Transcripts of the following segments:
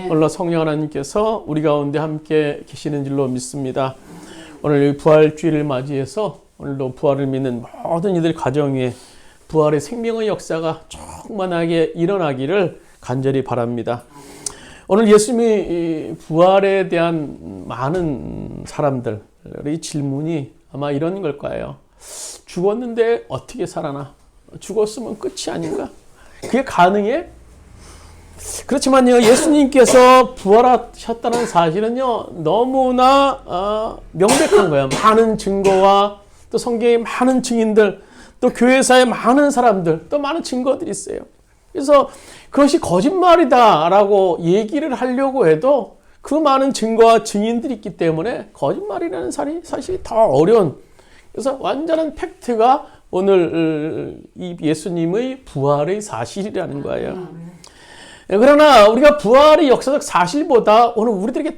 오늘 성령 하나님께서 우리 가운데 함께 계시는 줄로 믿습니다. 오늘 부활주일을 맞이해서 오늘도 부활을 믿는 모든 이들 가정 위에 부활의 생명의 역사가 충만하게 일어나기를 간절히 바랍니다. 오늘 예수님이 부활에 대한 많은 사람들의 질문이 아마 이런 걸 거예요. 죽었는데 어떻게 살아나? 죽었으면 끝이 아닌가? 그게 가능해? 그렇지만요, 예수님께서 부활하셨다는 사실은요, 너무나 명백한 거예요. 많은 증거와 또 성경의 많은 증인들, 또 교회사의 많은 사람들, 또 많은 증거들이 있어요. 그래서 그것이 거짓말이다라고 얘기를 하려고 해도 그 많은 증거와 증인들이 있기 때문에 거짓말이라는 사실이 더 어려운, 그래서 완전한 팩트가 오늘 이 예수님의 부활의 사실이라는 거예요. 그러나 우리가 부활의 역사적 사실보다 오늘 우리들에게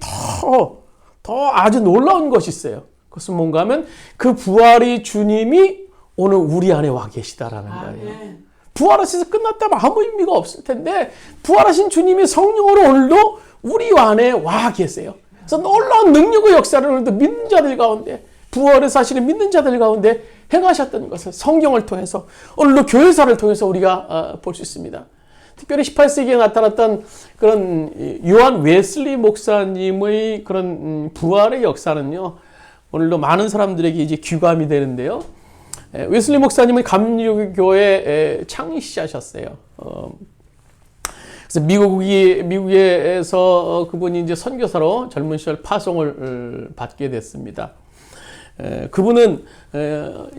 더 아주 놀라운 것이 있어요. 그것은 뭔가 하면 그 부활의 주님이 오늘 우리 안에 와 계시다라는 거예요. 부활하셔서 끝났다면 아무 의미가 없을 텐데 부활하신 주님이 성령으로 오늘도 우리 안에 와 계세요. 그래서 놀라운 능력의 역사를 오늘도 믿는 자들 가운데, 부활의 사실을 믿는 자들 가운데 행하셨던 것을 성경을 통해서, 오늘도 교회사를 통해서 우리가 볼 수 있습니다. 특별히 18세기에 나타났던 그런 요한 웨슬리 목사님의 그런 부활의 역사는요, 오늘도 많은 사람들에게 이제 귀감이 되는데요. 웨슬리 목사님은 감리교회 창시자셨어요. 그래서 미국에서 그분이 이제 선교사로 젊은 시절 파송을 받게 됐습니다. 그분은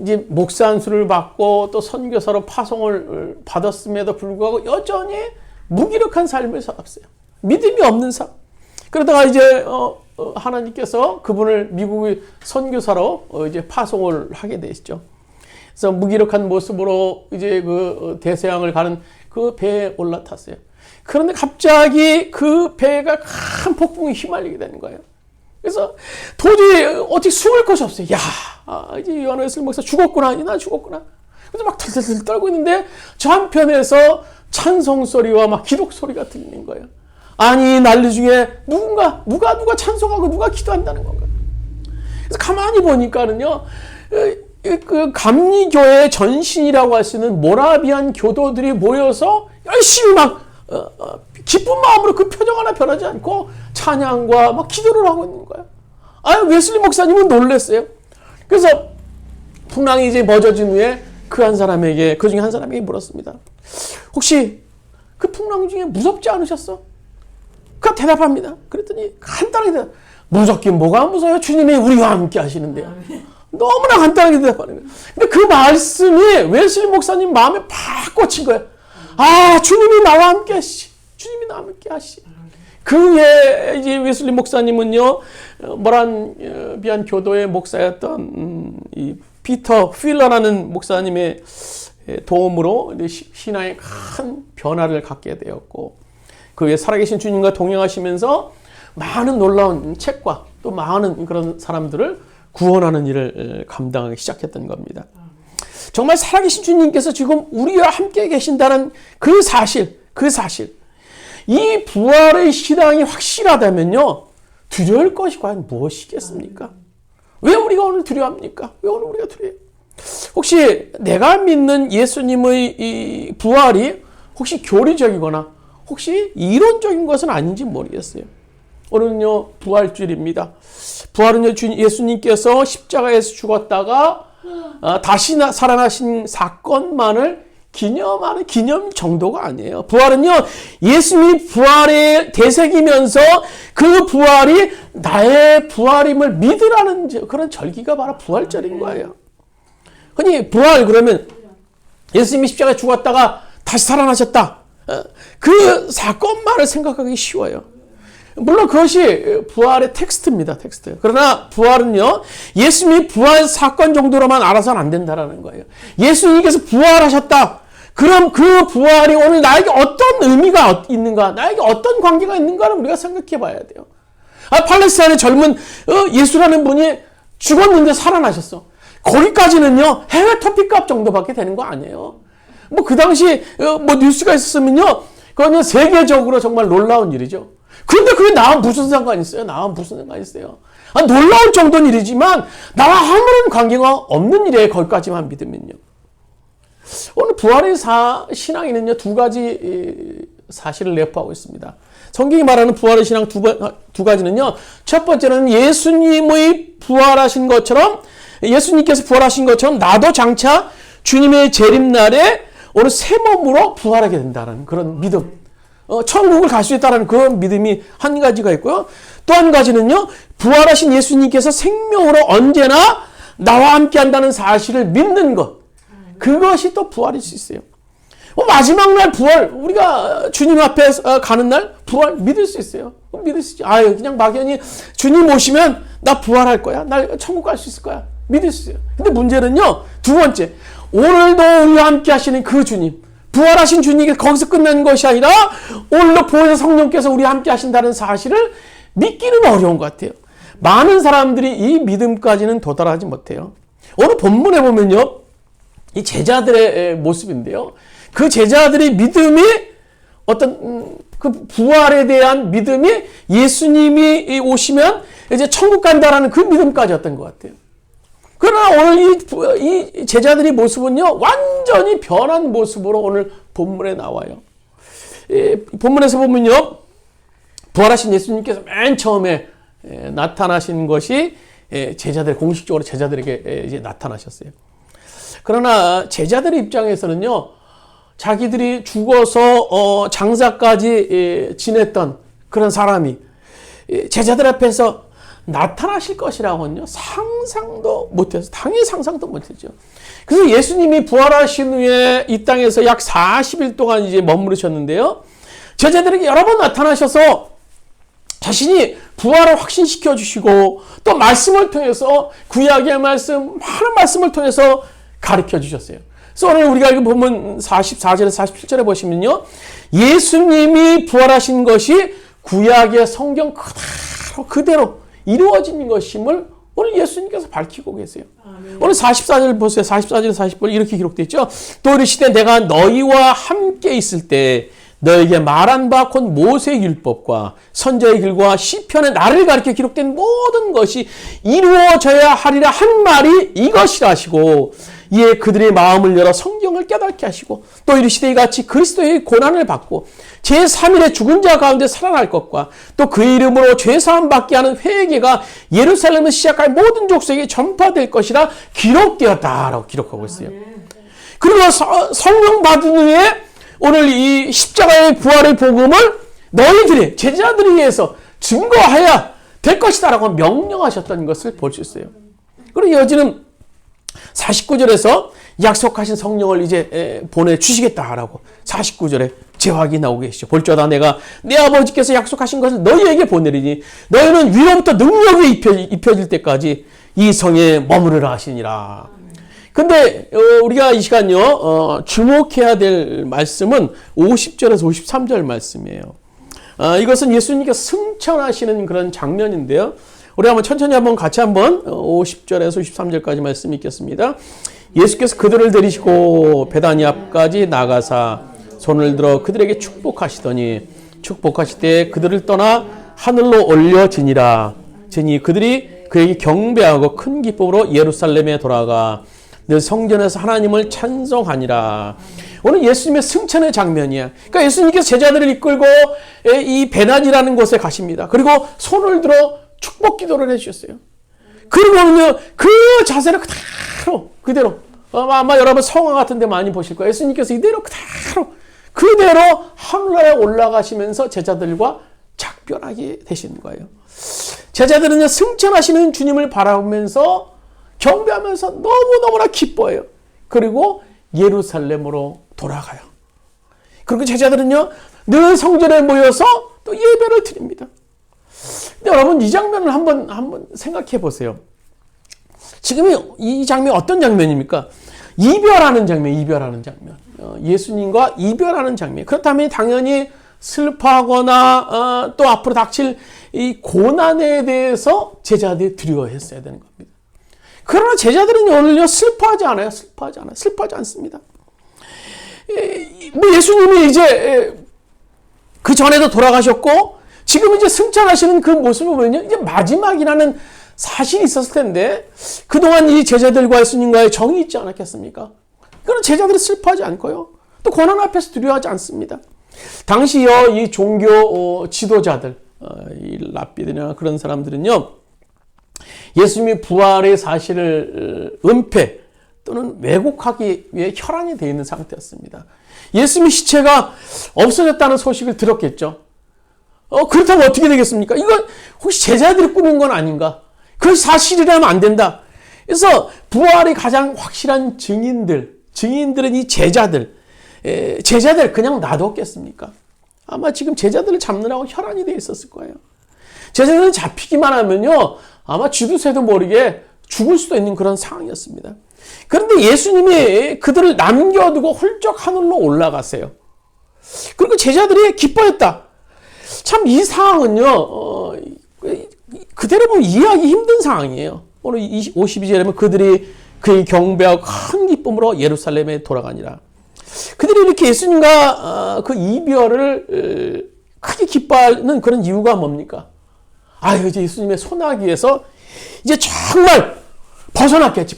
이제 목사 안수를 받고 또 선교사로 파송을 받았음에도 불구하고 여전히 무기력한 삶을 살았어요. 믿음이 없는 삶. 그러다가 이제 하나님께서 그분을 미국의 선교사로 이제 파송을 하게 되시죠. 그래서 무기력한 모습으로 이제 그 대서양을 가는 그 배에 올라탔어요. 그런데 갑자기 그 배가 큰 폭풍에 휘말리게 되는 거예요. 그래서 도저히 어떻게 숨을 곳이 없어요. 이제 요한 웨슬리 목사 죽었구나. 나 죽었구나. 그래서 막 덜덜덜 떨고 있는데 저 한편에서 찬송 소리와 막 기독 소리가 들리는 거예요. 아니, 난리 중에 누가 찬송하고 누가 기도한다는 건가. 그래서 가만히 보니까는요, 그 감리교회 전신이라고 할 수 있는 모라비안 교도들이 모여서 열심히 막 기쁜 마음으로 그 표정 하나 변하지 않고 찬양과 막 기도를 하고 있는 거예요. 웨슬리 목사님은 놀랐어요. 그래서 풍랑이 이제 멎어진 후에 그 중에 한 사람에게 물었습니다. 혹시 그 풍랑 중에 무섭지 않으셨어? 그 대답합니다. 그랬더니 간단하게 대답. 무섭긴 뭐가 무서워요? 주님이 우리와 함께 하시는데요. 너무나 간단하게 대답하는 거예요. 근데 그 말씀이 웨슬리 목사님 마음에 팍 꽂힌 거예요. 주님이 나와 함께 하시. 주님이 나와 함께 하시. 그 후에 이제 웨슬리 목사님은요, 모라비안 교도의 목사였던 이 피터 필러라는 목사님의 도움으로 신앙에 큰 변화를 갖게 되었고, 그 후에 살아계신 주님과 동행하시면서 많은 놀라운 책과 또 많은 그런 사람들을 구원하는 일을 감당하기 시작했던 겁니다. 정말 살아계신 주님께서 지금 우리와 함께 계신다는 그 사실, 이 부활의 신앙이 확실하다면요, 두려울 것이 과연 무엇이겠습니까? 왜 우리가 오늘 두려워합니까? 왜 오늘 우리가 두려워해요? 혹시 내가 믿는 예수님의 이 부활이 혹시 교리적이거나 혹시 이론적인 것은 아닌지 모르겠어요. 오늘은요, 부활주일입니다. 부활은요, 예수님께서 십자가에서 죽었다가 다시 살아나신 사건만을 기념하는 기념 정도가 아니에요. 부활은요, 예수님이 부활에 되새기면서 그 부활이 나의 부활임을 믿으라는 그런 절기가 바로 부활절인 거예요. 흔히 부활 그러면 예수님이 십자가에 죽었다가 다시 살아나셨다. 그 사건만을 생각하기 쉬워요. 물론 그것이 부활의 텍스트입니다. 텍스트. 그러나 부활은요, 예수님이 부활 사건 정도로만 알아서는 안 된다는 거예요. 예수님께서 부활하셨다. 그럼 그 부활이 오늘 나에게 어떤 의미가 있는가, 나에게 어떤 관계가 있는가를 우리가 생각해 봐야 돼요. 팔레스타인의 젊은 예수라는 분이 죽었는데 살아나셨어. 거기까지는요, 해외 토픽값 정도밖에 되는 거 아니에요. 그 당시 뉴스가 있었으면요, 그건 세계적으로 정말 놀라운 일이죠. 그런데 그게 나와 무슨 상관이 있어요? 나와 무슨 상관이 있어요? 놀라울 정도는 일이지만 나와 아무런 관계가 없는 일에 거기까지만 믿으면요. 오늘 부활의 신앙에는요, 두 가지 사실을 내포하고 있습니다. 성경이 말하는 부활의 신앙 두 가지는요, 첫 번째는 예수님의 부활하신 것처럼, 예수님께서 부활하신 것처럼 나도 장차 주님의 재림날에 오늘 새 몸으로 부활하게 된다는 그런 믿음. 천국을 갈 수 있다는 그런 믿음이 한 가지가 있고요. 또 한 가지는요, 부활하신 예수님께서 생명으로 언제나 나와 함께 한다는 사실을 믿는 것. 그것이 또 부활일 수 있어요. 마지막 날 부활, 우리가 주님 앞에 가는 날 부활 믿을 수 있어요. 믿을 수 있죠. 그냥 막연히 주님 오시면 나 부활할 거야. 나 천국 갈 수 있을 거야. 믿을 수 있어요. 근데 문제는요, 두 번째, 오늘도 우리와 함께 하시는 그 주님, 부활하신 주님이 거기서 끝난 것이 아니라 오늘도 보혜사 성령께서 우리와 함께 하신다는 사실을 믿기는 어려운 것 같아요. 많은 사람들이 이 믿음까지는 도달하지 못해요. 오늘 본문에 보면요, 이 제자들의 모습인데요. 그 제자들의 믿음이 어떤 그 부활에 대한 믿음이 예수님이 오시면 이제 천국 간다라는 그 믿음까지였던 것 같아요. 그러나 오늘 이 제자들의 모습은요, 완전히 변한 모습으로 오늘 본문에 나와요. 본문에서 보면요, 부활하신 예수님께서 맨 처음에 나타나신 것이 공식적으로 제자들에게 이제 나타나셨어요. 그러나 제자들의 입장에서는요, 자기들이 죽어서 장사까지 지냈던 그런 사람이 제자들 앞에서 나타나실 것이라고는요, 상상도 못했어요. 당연히 상상도 못했죠. 그래서 예수님이 부활하신 후에 이 땅에서 약 40일 동안 이제 머무르셨는데요, 제자들에게 여러 번 나타나셔서 자신이 부활을 확신시켜 주시고 또 말씀을 통해서 구약의 말씀, 많은 말씀을 통해서 가르쳐 주셨어요. 그래서 오늘 우리가 이거 보면 44절에서 47절에 보시면요, 예수님이 부활하신 것이 구약의 성경 그대로 이루어진 것임을 오늘 예수님께서 밝히고 계세요. 오늘 44절 보세요. 44절 40절 이렇게 기록되어 있죠. 또 이르시되 내가 너희와 함께 있을 때 너에게 말한 바 곧 모세의 율법과 선지자의 글과 시편의 나를 가리켜 기록된 모든 것이 이루어져야 하리라 한 말이 이것이라 하시고, 이에 그들의 마음을 열어 성경을 깨닫게 하시고, 또 이르시되 이같이 그리스도의 고난을 받고 제3일에 죽은 자 가운데 살아날 것과 또 그의 이름으로 죄사함 받게 하는 회개가 예루살렘을 시작할 모든 족속에게 전파될 것이라 기록되었다라고 기록하고 있어요. 그리고 성령 받은 후에 오늘 이 십자가의 부활의 복음을 너희들이 제자들에 의해서 증거해야 될 것이다라고 명령하셨던 것을 볼 수 있어요. 그리고 여지는 49절에서 약속하신 성령을 이제 보내주시겠다라고 49절에 제확이 나오고 계시죠. 볼지어다 내가 내 아버지께서 약속하신 것을 너희에게 보내리니 너희는 위로부터 능력이 입혀질 때까지 이 성에 머무르라 하시니라. 근데 우리가 이 시간요 주목해야 될 말씀은 50절에서 53절 말씀이에요. 이것은 예수님께서 승천하시는 그런 장면인데요. 우리 한번 천천히 같이 50절에서 53절까지 말씀 읽겠습니다. 예수께서 그들을 데리시고 베다니 앞까지 나가사 손을 들어 그들에게 축복하시더니 축복하실 때 그들을 떠나 하늘로 올려지니라. 지니 그들이 그에게 경배하고 큰 기쁨으로 예루살렘에 돌아가 늘 성전에서 하나님을 찬송하니라. 오늘 예수님의 승천의 장면이야. 그러니까 예수님께서 제자들을 이끌고 이 베다니라는 곳에 가십니다. 그리고 손을 들어 축복 기도를 해주셨어요. 그리고는요, 그 자세를 그대로 아마 여러분 성화 같은 데 많이 보실 거예요. 예수님께서 이대로 그대로 하늘나라에 올라가시면서 제자들과 작별하게 되시는 거예요. 제자들은요, 승천하시는 주님을 바라보면서 경배하면서 너무너무나 기뻐해요. 그리고 예루살렘으로 돌아가요. 그리고 제자들은요, 늘 성전에 모여서 또 예배를 드립니다. 근데 여러분, 이 장면을 한번 생각해 보세요. 지금 이 장면이 어떤 장면입니까? 이별하는 장면. 예수님과 이별하는 장면. 그렇다면 당연히 슬퍼하거나 또 앞으로 닥칠 이 고난에 대해서 제자들이 두려워했어야 되는 겁니다. 그러나 제자들은 오늘요 슬퍼하지 않습니다. 예수님이 이제 그 전에도 돌아가셨고 지금 이제 승천하시는 그 모습을 보면요, 이제 마지막이라는 사실이 있었을 텐데 그동안 이 제자들과 예수님과의 정이 있지 않았겠습니까? 그런 제자들은 슬퍼하지 않고요, 또 고난 앞에서 두려워하지 않습니다. 당시요 이 종교 지도자들, 이 랍비들이나 그런 사람들은요, 예수님의 부활의 사실을 은폐 또는 왜곡하기 위해 혈안이 되어 있는 상태였습니다. 예수님의 시체가 없어졌다는 소식을 들었겠죠. 그렇다면 어떻게 되겠습니까? 이건 혹시 제자들이 꾸민 건 아닌가? 그것이 사실이라면 안 된다. 그래서 부활의 가장 확실한 증인들은 이 제자들 그냥 놔뒀겠습니까? 아마 지금 제자들을 잡느라고 혈안이 되어 있었을 거예요. 제자들은 잡히기만 하면요, 아마 쥐도새도 모르게 죽을 수도 있는 그런 상황이었습니다. 그런데 예수님이 그들을 남겨두고 훌쩍 하늘로 올라가세요. 그리고 제자들이 기뻐했다. 참 이 상황은요, 그대로 보면 이해하기 힘든 상황이에요. 오늘 52절에 보면 그들이 그의 경배하고 큰 기쁨으로 예루살렘에 돌아가니라. 그들이 이렇게 예수님과 그 이별을 크게 기뻐하는 그런 이유가 뭡니까? 이제 예수님의 소나기에서 이제 정말 벗어났겠지.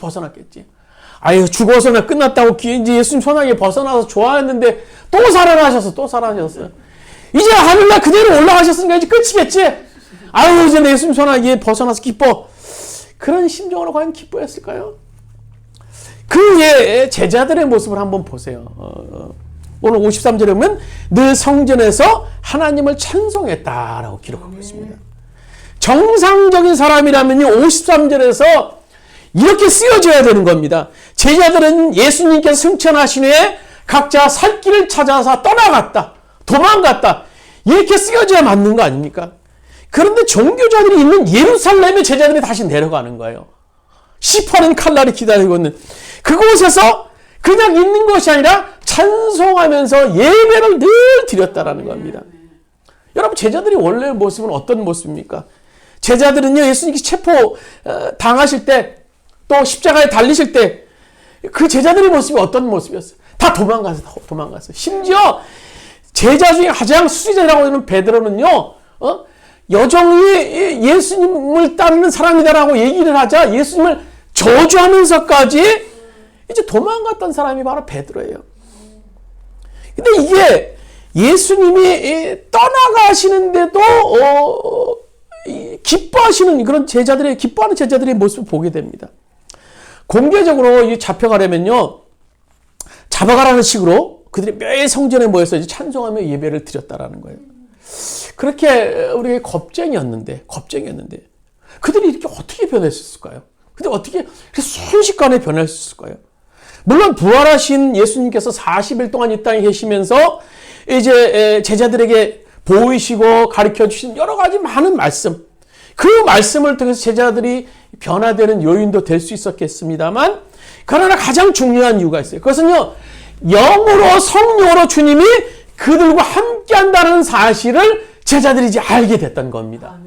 죽어서나 끝났다고 이제 예수님 소나기에 벗어나서 좋아했는데 또 살아나셨어요. 이제 하늘날 그대로 올라가셨으니까 이제 끝이겠지. 이제 내 예수님 소나기에 벗어나서 기뻐. 그런 심정으로 과연 기뻐했을까요? 그의 제자들의 모습을 한번 보세요. 오늘 53절에 보면 늘 성전에서 하나님을 찬송했다라고 기록하고 있습니다. 정상적인 사람이라면요, 53절에서 이렇게 쓰여져야 되는 겁니다. 제자들은 예수님께서 승천하신 후에 각자 살 길을 찾아서 떠나갔다, 도망갔다, 이렇게 쓰여져야 맞는 거 아닙니까? 그런데 종교자들이 있는 예루살렘에 제자들이 다시 내려가는 거예요. 시퍼런 칼날이 기다리고 있는 그곳에서 그냥 있는 것이 아니라 찬송하면서 예배를 늘 드렸다라는 겁니다. 여러분, 제자들이 원래 모습은 어떤 모습입니까? 제자들은요, 예수님께서 체포 당하실 때, 또 십자가에 달리실 때 그 제자들의 모습이 어떤 모습이었어요? 다 도망갔어요. 심지어 제자 중에 가장 수제자라고 하는 베드로는요, 여정이 예수님을 따르는 사람이다라고 얘기를 하자 예수님을 저주하면서까지 이제 도망갔던 사람이 바로 베드로예요. 근데 이게 예수님이 떠나가시는데도 기뻐하시는 그런 제자들의, 기뻐하는 제자들의 모습을 보게 됩니다. 공개적으로 잡혀가려면요, 잡아가라는 식으로 그들이 매일 성전에 모여서 이제 찬송하며 예배를 드렸다라는 거예요. 그렇게 우리 겁쟁이였는데 그들이 이렇게 어떻게 변했을까요? 근데 어떻게 순식간에 변할 수 있을까요? 물론 부활하신 예수님께서 40일 동안 이 땅에 계시면서 이제 제자들에게 보이시고 가르쳐 주신 여러 가지 많은 말씀, 그 말씀을 통해서 제자들이 변화되는 요인도 될 수 있었겠습니다만, 그러나 가장 중요한 이유가 있어요. 그것은요, 영으로, 성령으로 주님이 그들과 함께 한다는 사실을 제자들이 이제 알게 됐던 겁니다.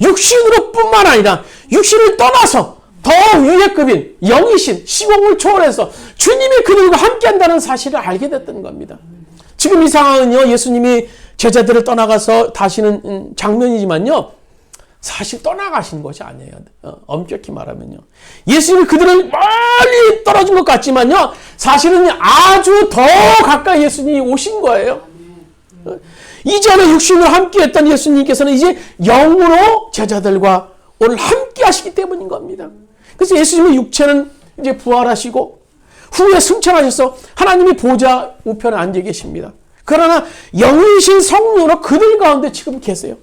육신으로 뿐만 아니라 육신을 떠나서 더 위의 급인 영이신 시공을 초월해서 주님이 그들과 함께 한다는 사실을 알게 됐던 겁니다. 지금 이 상황은요, 예수님이 제자들을 떠나가서 다시는 장면이지만요, 사실 떠나가신 것이 아니에요. 엄격히 말하면요, 예수님이 그들을 멀리 떨어진 것 같지만요, 사실은 아주 더 가까이 예수님이 오신 거예요. 이전에 육신으로 함께했던 예수님께서는 이제 영으로 제자들과 오늘 함께 하시기 때문인 겁니다. 그래서 예수님의 육체는 이제 부활하시고 후에 승천하셔서 하나님이 보좌 우편에 앉아 계십니다. 그러나 영이신 성령으로 그들 가운데 지금 계세요.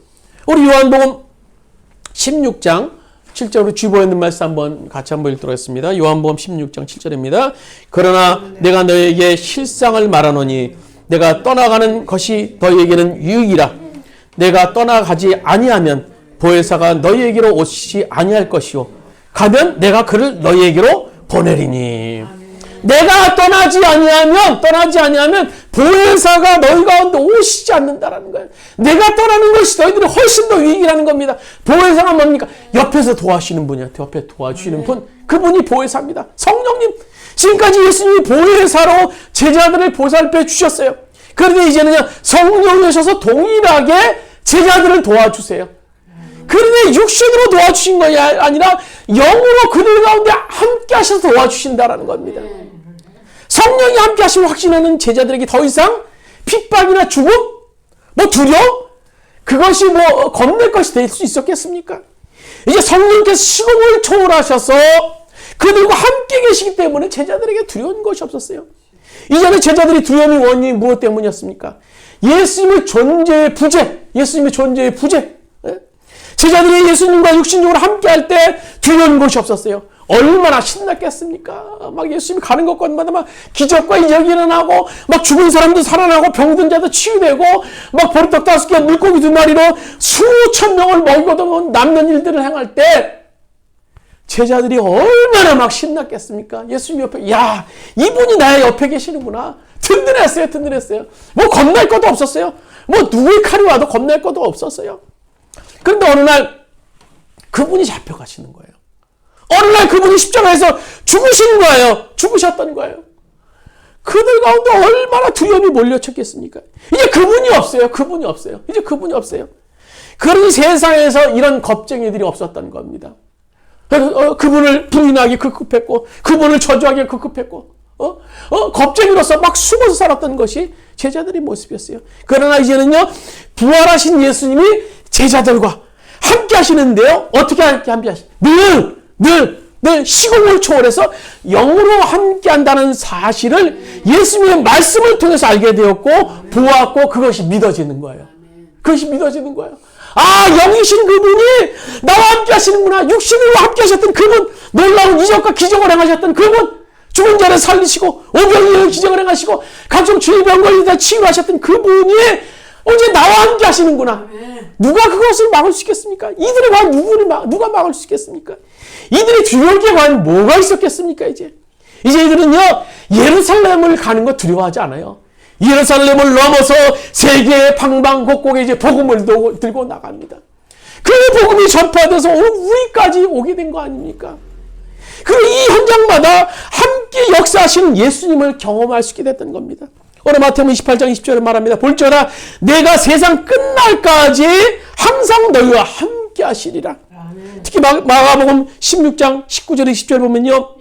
우리 요한복음 16장 7절으로 쥐보에 있는 말씀 같이 한번 읽도록 하겠습니다. 요한복음 16장 7절입니다. 그러나 내가 너에게 실상을 말하노니 내가 떠나가는 것이 너희에게는 유익이라. 내가 떠나가지 아니하면 보혜사가 너희에게로 오시지 아니할 것이요 가면 내가 그를 너희에게로 보내리니. 내가 떠나지 아니하면 보혜사가 너희 가운데 오시지 않는다라는 거예요. 내가 떠나는 것이 너희들이 훨씬 더 유익이라는 겁니다. 보혜사가 뭡니까? 옆에서 도와주시는 분이야. 옆에 도와주시는 분, 그분이 보혜사입니다. 성령님. 지금까지 예수님이 보혜사로 제자들을 보살펴 주셨어요. 그런데 이제는요, 성령이 오셔서 동일하게 제자들을 도와주세요. 그런데 육신으로 도와주신 것이 아니라 영으로 그들 가운데 함께 하셔서 도와주신다라는 겁니다. 성령이 함께 하시면 확신하는 제자들에게 더 이상 핍박이나 죽음, 두려움, 그것이 겁낼 것이 될 수 있었겠습니까? 이제 성령께서 시공을 초월하셔서 그들과 함께 계시기 때문에 제자들에게 두려운 것이 없었어요. 이전에 제자들이 두려움의 원인이 무엇 때문이었습니까? 예수님의 존재의 부재, 제자들이 예수님과 육신적으로 함께 할 때 두려운 것이 없었어요. 얼마나 신났겠습니까? 막 예수님이 가는 곳마다 막 기적과 이적이 일어나고, 막 죽은 사람도 살아나고, 병든 자도 치유되고, 막 보리떡 5개, 물고기 2마리로 수천 명을 먹이고 남는 일들을 행할 때, 제자들이 얼마나 막 신났겠습니까? 예수님 옆에, 야, 이분이 나의 옆에 계시는구나. 든든했어요. 겁날 것도 없었어요. 누구의 칼이 와도 겁날 것도 없었어요. 그런데 어느 날, 그분이 잡혀가시는 거예요. 어느 날 그분이 십자가에서 죽으셨던 거예요. 그들 가운데 얼마나 두려움이 몰려쳤겠습니까? 이제 그분이 없어요. 그러니 세상에서 이런 겁쟁이들이 없었던 겁니다. 그분을 부인하기 급급했고, 그분을 저주하기 급급했고, 겁쟁이로서 막 숨어서 살았던 것이 제자들의 모습이었어요. 그러나 이제는요, 부활하신 예수님이 제자들과 함께 하시는데요. 어떻게 함께 하시죠? 늘 시공을 초월해서 영으로 함께 한다는 사실을 예수님의 말씀을 통해서 알게 되었고, 보았고, 그것이 믿어지는 거예요. 영이신 그분이 나와 함께 하시는구나. 육신으로 함께 하셨던 그분, 놀라운 이적과 기적을 행하셨던 그분, 죽은 자를 살리시고 오병이어 기적을 행하시고 각종 질병 걸리다 치유하셨던 그분이 이제 나와 함께 하시는구나. 누가 그것을 막을 수 있겠습니까? 이들의 과연 누가 막을 수 있겠습니까? 이들의 두려움에 과연 뭐가 있었겠습니까? 이제 이들은요, 예루살렘을 가는 거 두려워하지 않아요. 예루살렘을 넘어서 세계의 방방곡곡에 이제 복음을 들고 나갑니다. 그 복음이 전파돼서 우리까지 오게 된 거 아닙니까? 그리고 이 현장마다 함께 역사하시는 예수님을 경험할 수 있게 됐던 겁니다. 오늘 마태복음 28장 20절에 말합니다. 볼지어다 내가 세상 끝날까지 항상 너희와 함께 하시리라. 특히 마가복음 16장 19절 20절 보면요,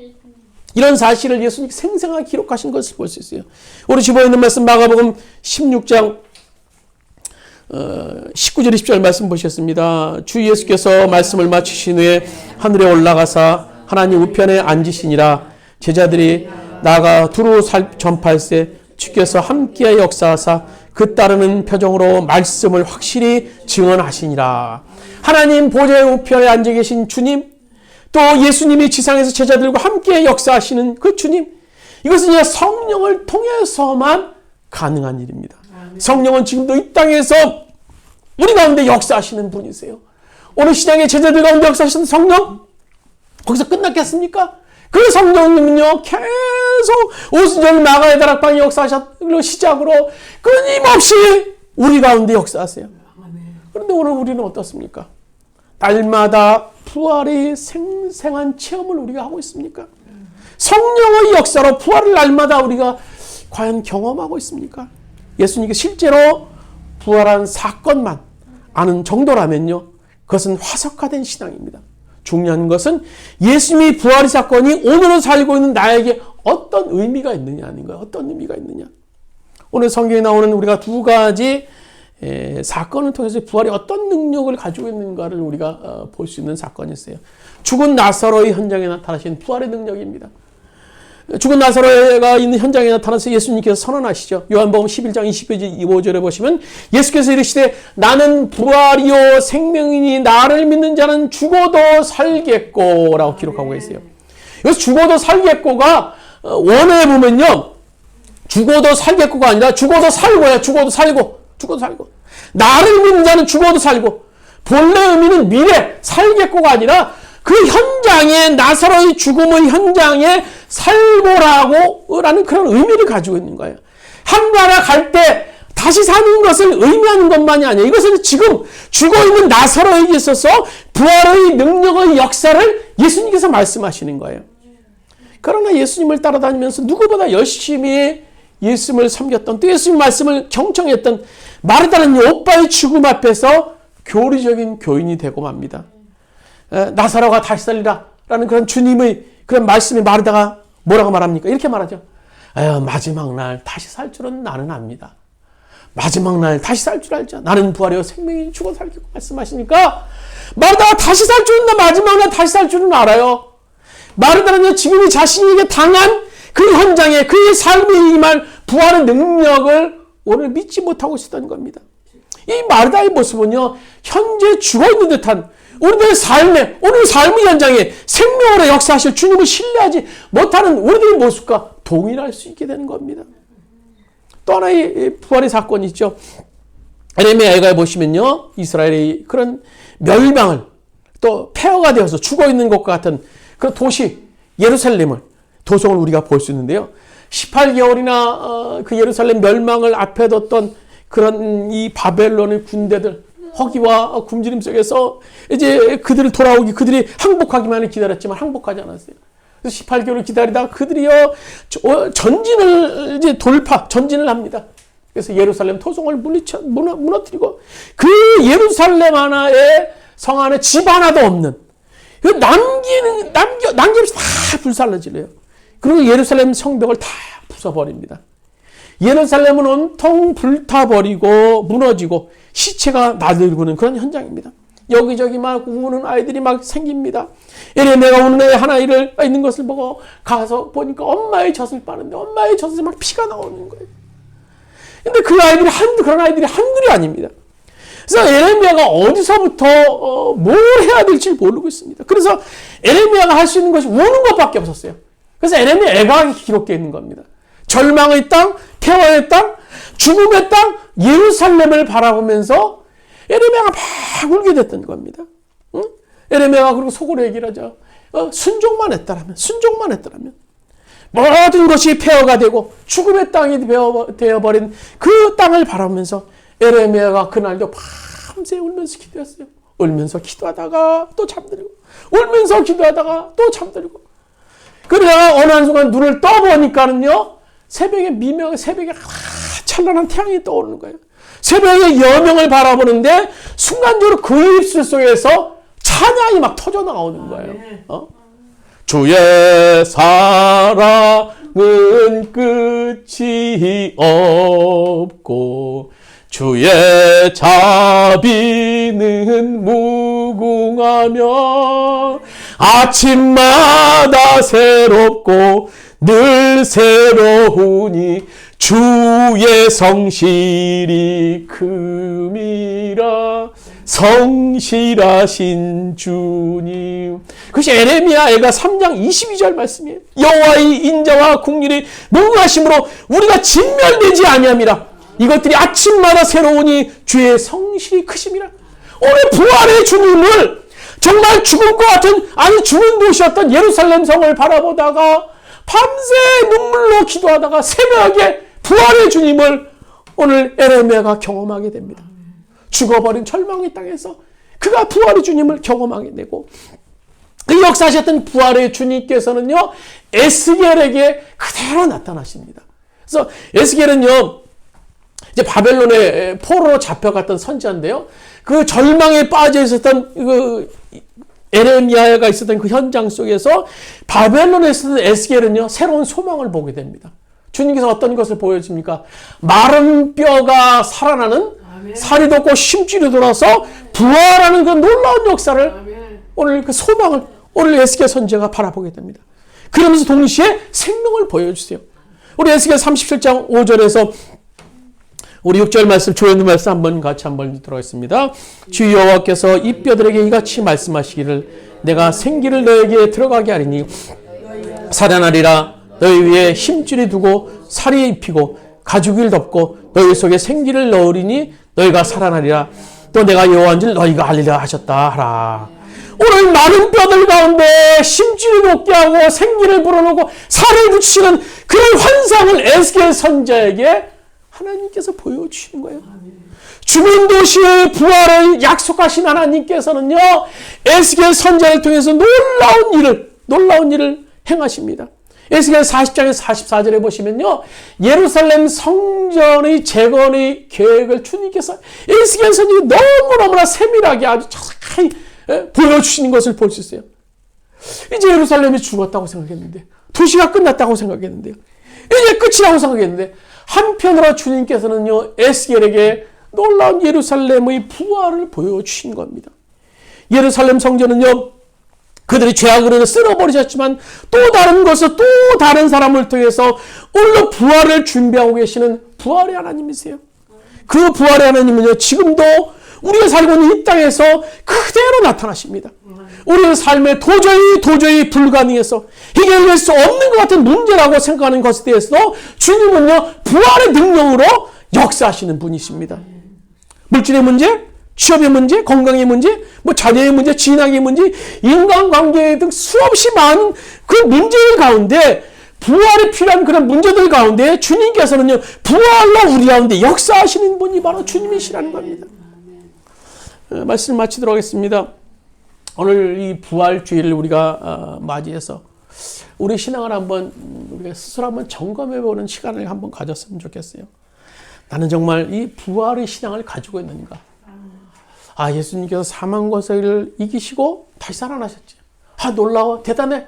이런 사실을 예수님이 생생하게 기록하신 것을 볼 수 있어요. 우리 집에 있는 말씀 마가복음 16장 19절 20절 말씀 보셨습니다. 주 예수께서 말씀을 마치신 후에 하늘에 올라가사 하나님 우편에 앉으시니라. 제자들이 나가 두루 전파할세 주께서 함께 역사하사 그 따르는 표정으로 말씀을 확실히 증언하시니라. 하나님 보좌의 우편에 앉아 계신 주님, 또 예수님이 지상에서 제자들과 함께 역사하시는 그 주님, 이것은 성령을 통해서만 가능한 일입니다. 성령은 지금도 이 땅에서 우리 가운데 역사하시는 분이세요. 오늘 시장의 제자들 가운데 역사하시는 성령, 거기서 끝났겠습니까? 그 성령님은요, 계속 오순절 마가의 다락방의 역사하셨고 시작으로 끊임없이 우리 가운데 역사하세요. 그런데 오늘 우리는 어떻습니까? 날마다 부활의 생생한 체험을 우리가 하고 있습니까? 성령의 역사로 부활을 날마다 우리가 과연 경험하고 있습니까? 예수님께서 실제로 부활한 사건만 아는 정도라면요, 그것은 화석화된 신앙입니다. 중요한 것은 예수님이 부활의 사건이 오늘을 살고 있는 나에게 어떤 의미가 있느냐는 거예요. 어떤 의미가 있느냐. 오늘 성경에 나오는 우리가 두 가지 사건을 통해서 부활이 어떤 능력을 가지고 있는가를 우리가 볼 수 있는 사건이 있어요. 죽은 나사로의 현장에 나타나신 부활의 능력입니다. 죽은 나사로가 있는 현장에 나타나서 예수님께서 선언하시죠. 요한복음 11장 25절에 보시면 예수께서 이르시되 나는 부활이요 생명이니 나를 믿는 자는 죽어도 살겠고 라고 기록하고 계세요. 여기서 죽어도 살겠고가 원어에 보면요, 죽어도 살겠고가 아니라 죽어도 살고야. 죽어도 살고 나를 믿는 자는 죽어도 살고, 본래 의미는 미래 살겠고가 아니라 그 현장에, 나사로의 죽음의 현장에 살고라는 그런 의미를 가지고 있는 거예요. 한 나라 갈 때 다시 사는 것을 의미하는 것만이 아니에요. 이것은 지금 죽어있는 나사로에게 있어서 부활의 능력의 역사를 예수님께서 말씀하시는 거예요. 그러나 예수님을 따라다니면서 누구보다 열심히 예수님을 섬겼던, 또 예수님 말씀을 경청했던 마르다는 오빠의 죽음 앞에서 교리적인 교인이 되고 맙니다. 나사로가 다시 살리라 라는 그런 주님의 그런 말씀에 마르다가 뭐라고 말합니까? 이렇게 말하죠. 마지막 날 다시 살 줄은 나는 압니다. 마지막 날 다시 살 줄 알죠. 나는 부활이요 생명이 죽어 살겠고 말씀하시니까 마르다가 다시 살 줄은, 나 마지막 날 다시 살 줄은 알아요. 마르다는 지금이 자신에게 당한 그 현장에 그의 삶에 임할 부활의 능력을 오늘 믿지 못하고 있었던 겁니다. 이 마르다의 모습은요, 현재 죽어있는 듯한 우리들의 삶에, 오늘 삶의 현장에 생명으로 역사하실 주님을 신뢰하지 못하는 우리들의 모습과 동일할 수 있게 되는 겁니다. 또 하나의 부활의 사건이 있죠. 에레미야에 보시면요, 이스라엘의 그런 멸망을, 또 폐허가 되어서 죽어있는 것과 같은 그 도시 예루살렘을, 도성을 우리가 볼 수 있는데요. 18개월이나 그 예루살렘 멸망을 앞에 뒀던 그런 이 바벨론의 군대들, 허기와 굶주림 속에서 이제 그들을 돌아오기, 그들이 항복하기만을 기다렸지만 항복하지 않았어요. 그래서 18개월을 기다리다가 그들이요, 전진을 이제 전진을 합니다. 그래서 예루살렘 토성을 무너뜨리고 그 예루살렘 하나에, 성 안에 집 하나도 없는, 남김없이 다 불살라지래요. 그리고 예루살렘 성벽을 다 부숴버립니다. 예루살렘은 온통 불타버리고 무너지고 시체가 나들고는 그런 현장입니다. 여기저기 막 우는 아이들이 막 생깁니다. 에레미야가 우는 애 하나를 있는 것을 보고 가서 보니까 엄마의 젖을 빠는데 엄마의 젖에서 막 피가 나오는 거예요. 근데 그 아이들이 그런 아이들이 한둘이 아닙니다. 그래서 에레미야가 어디서부터 뭘 해야 될지 모르고 있습니다. 그래서 에레미야가 할 수 있는 것이 우는 것밖에 없었어요. 그래서 에레미야 애가 기록되어 있는 겁니다. 절망의 땅, 폐허의 땅, 죽음의 땅, 예루살렘을 바라보면서 에레미야가 막 울게 됐던 겁니다. 응? 에레미야가 그리고 속으로 얘기를 하죠. 순종만 했더라면 모든 것이 폐허가 되고 죽음의 땅이 되어버린 그 땅을 바라보면서 에레미야가 그날도 밤새 울면서 기도했어요. 울면서 기도하다가 또 잠들고, 울면서 기도하다가 또 잠들고. 그러다가 어느 한순간 눈을 떠보니까는요, 새벽에 찬란한 태양이 떠오르는 거예요. 새벽에 여명을 바라보는데 순간적으로 그 입술 속에서 찬양이 막 터져 나오는 거예요. 주의 사랑은 끝이 없고 주의 자비는 무궁하며 아침마다 새롭고 늘 새로우니 주의 성실이 큼이라. 성실하신 주님. 그것이 에레미야 애가 3장 22절 말씀이에요. 여호와의 인자와 국률이 무궁하심으로 우리가 진멸되지 아니함이라. 이것들이 아침마다 새로우니 주의 성실이 크심이라. 오늘 부활의 주님을 정말 죽을 것 같은, 아니 죽은 도시였던 예루살렘 성을 바라보다가 밤새 눈물로 기도하다가 새벽에 부활의 주님을 오늘 에레미야가 경험하게 됩니다. 죽어버린 절망의 땅에서 그가 부활의 주님을 경험하게 되고, 그 역사하셨던 부활의 주님께서는요, 에스겔에게 그대로 나타나십니다. 그래서 에스겔은요, 이제 바벨론의 포로로 잡혀갔던 선지자인데요, 그 절망에 빠져 있었던 그 에레미야가 있었던 그 현장 속에서 바벨론에 있었던 에스겔은요, 새로운 소망을 보게 됩니다. 주님께서 어떤 것을 보여줍니까? 마른 뼈가 살아나는, 살이 돋고 심줄이 돌아서 부활하는 그 놀라운 역사를, 오늘 그 소망을 오늘 에스겔 선지자가 바라보게 됩니다. 그러면서 동시에 생명을 보여주세요. 우리 에스겔 37장 5절에서 우리 6절 말씀, 조연의 말씀 같이 한번 들어가겠습니다. 주 여호와께서 이 뼈들에게 이같이 말씀하시기를 내가 생기를 너에게 들어가게 하리니 살아나리라. 너희 위에 힘줄이 두고 살이 입히고 가죽을 덮고 너희 속에 생기를 넣으리니 너희가 살아나리라. 또 내가 여호와인 줄 너희가 알리라 하셨다 하라. 오늘 많은 뼈들 가운데 심줄이 돋게 하고 생기를 불어넣고 살을 붙이는 그런 환상을 에스겔 선지자에게 하나님께서 보여주시는 거예요. 죽은 도시의 부활을 약속하신 하나님께서는요, 에스겔 선지자를 통해서 놀라운 일을 행하십니다. 에스겔 40장에서 44절에 보시면요, 예루살렘 성전의 재건의 계획을 주님께서 에스겔 선지자가 너무너무나 세밀하게 아주 자세히 보여주시는 것을 볼 수 있어요. 이제 예루살렘이 죽었다고 생각했는데, 도시가 끝났다고 생각했는데요, 이제 끝이라고 생각했는데, 한편으로 주님께서는요, 에스겔에게 놀라운 예루살렘의 부활을 보여주신 겁니다. 예루살렘 성전은요, 그들이 죄악으로 쓸어버리셨지만 또 다른 것을 또 다른 사람을 통해서 오늘도 부활을 준비하고 계시는 부활의 하나님이세요. 그 부활의 하나님은요, 지금도 우리가 살고 있는 이 땅에서 그대로 나타나십니다. 우리의 삶에 도저히 불가능해서 해결될 수 없는 것 같은 문제라고 생각하는 것에 대해서도 주님은요, 부활의 능력으로 역사하시는 분이십니다. 물질의 문제, 취업의 문제, 건강의 문제, 자녀의 문제, 진학의 문제, 인간관계 등 수없이 많은 그 문제들 가운데, 부활이 필요한 그런 문제들 가운데 주님께서는요, 부활로 우리 가운데 역사하시는 분이 바로 주님이시라는 겁니다. 말씀 마치도록 하겠습니다. 오늘 이 부활주의를 우리가 맞이해서 우리 신앙을 한번 우리가 스스로 한번 점검해보는 시간을 한번 가졌으면 좋겠어요. 나는 정말 이 부활의 신앙을 가지고 있는가? 예수님께서 사망 권세를 이기시고 다시 살아나셨지. 놀라워. 대단해.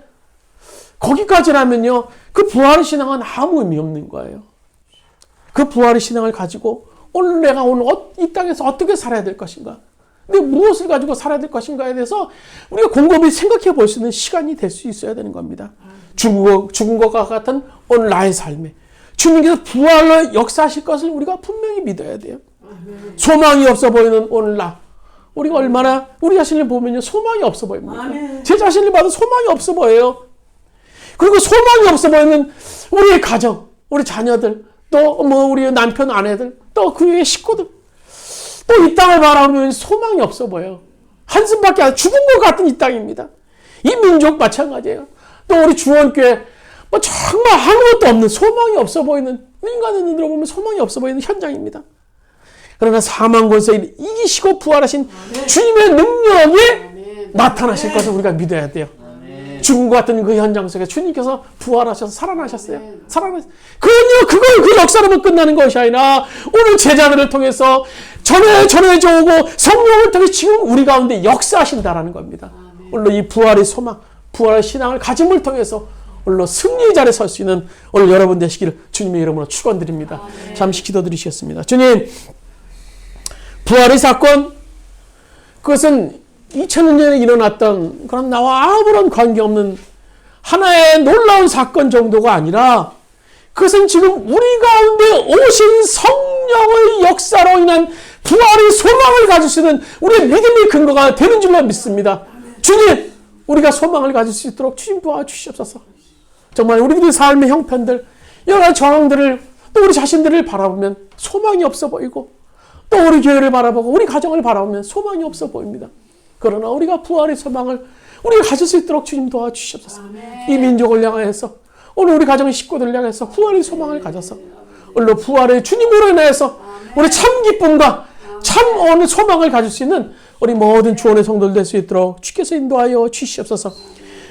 거기까지라면요, 그 부활의 신앙은 아무 의미 없는 거예요. 그 부활의 신앙을 가지고 오늘 내가 이 땅에서 어떻게 살아야 될 것인가? 내가 무엇을 가지고 살아야 될 것인가에 대해서 우리가 곰곰이 생각해 볼 수 있는 시간이 될 수 있어야 되는 겁니다. 죽은 것과 같은 오늘 나의 삶에 주님께서 부활로 역사하실 것을 우리가 분명히 믿어야 돼요. 소망이 없어 보이는 오늘 우리가 얼마나 우리 자신을 보면요, 소망이 없어 보입니다. 제 자신을 봐도 소망이 없어 보여요. 그리고 소망이 없어 보이는 우리의 가정, 우리 자녀들, 또 우리 남편, 아내들, 또 그 외의 식구들, 또 이 땅을 바라보면 소망이 없어 보여요. 한숨밖에 안 죽은 것 같은 이 땅입니다. 이 민족 마찬가지예요. 또 우리 주원교회 정말 아무것도 없는, 소망이 없어 보이는, 인간의 눈으로 보면 소망이 없어 보이는 현장입니다. 그러나 사망 권세를 이기시고 부활하신 주님의 능력이 나타나실 것을 우리가 믿어야 돼요. 죽은 것 같은 그 현장 속에 주님께서 부활하셔서 살아나셨어요. 그 역사로만 끝나는 것이 아니라 오늘 제자들을 통해서 전해져 오고 성령을 통해 지금 우리 가운데 역사하신다라는 겁니다. 오늘 이 부활의 소망, 부활의 신앙을 가짐을 통해서 오늘 승리의 자리에 설 수 있는 오늘 여러분 되시기를 주님의 이름으로 축원드립니다. 잠시 기도드리시겠습니다. 주님, 부활의 사건, 그것은 2000년 전에 일어났던 그런 나와 아무런 관계없는 하나의 놀라운 사건 정도가 아니라 그것은 지금 우리 가운데 오신 성령의 역사로 인한 부활의 소망을 가질 수 있는 우리의 믿음의 근거가 되는 줄로 믿습니다. 주님, 우리가 소망을 가질 수 있도록 주님 도와주시옵소서. 정말 우리들의 삶의 형편들, 여러 가지 정황들을, 또 우리 자신들을 바라보면 소망이 없어 보이고, 또 우리 교회를 바라보고 우리 가정을 바라보면 소망이 없어 보입니다. 그러나 우리가 부활의 소망을 우리가 가질 수 있도록 주님 도와주시옵소서. 이 민족을 향해서, 오늘 우리 가정의 식구들을 향해서 부활의 소망을 가져서 오늘 부활의 주님으로 인해서 우리 참 기쁨과 참 오늘 소망을 가질 수 있는 우리 모든 주원의 성도들 될 수 있도록 주께서 인도하여 주시옵소서.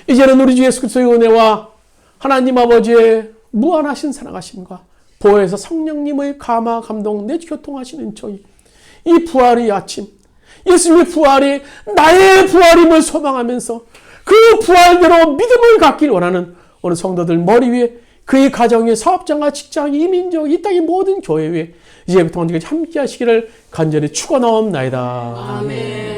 이제는 우리 주 예수 그리스도의 은혜와 하나님 아버지의 무한하신 사랑하심과 보혜사 성령님의 감화 감동 내주 교통하시는 저희, 이 부활의 아침, 예수님의 부활이 나의 부활임을 소망하면서 그 부활대로 믿음을 갖길 원하는 오늘 성도들 머리 위에, 그의 가정의 사업장과 직장, 이 민족, 이 땅의 모든 교회 위에 이제부터 언제까지 함께 하시기를 간절히 축원하옵나이다. 아멘.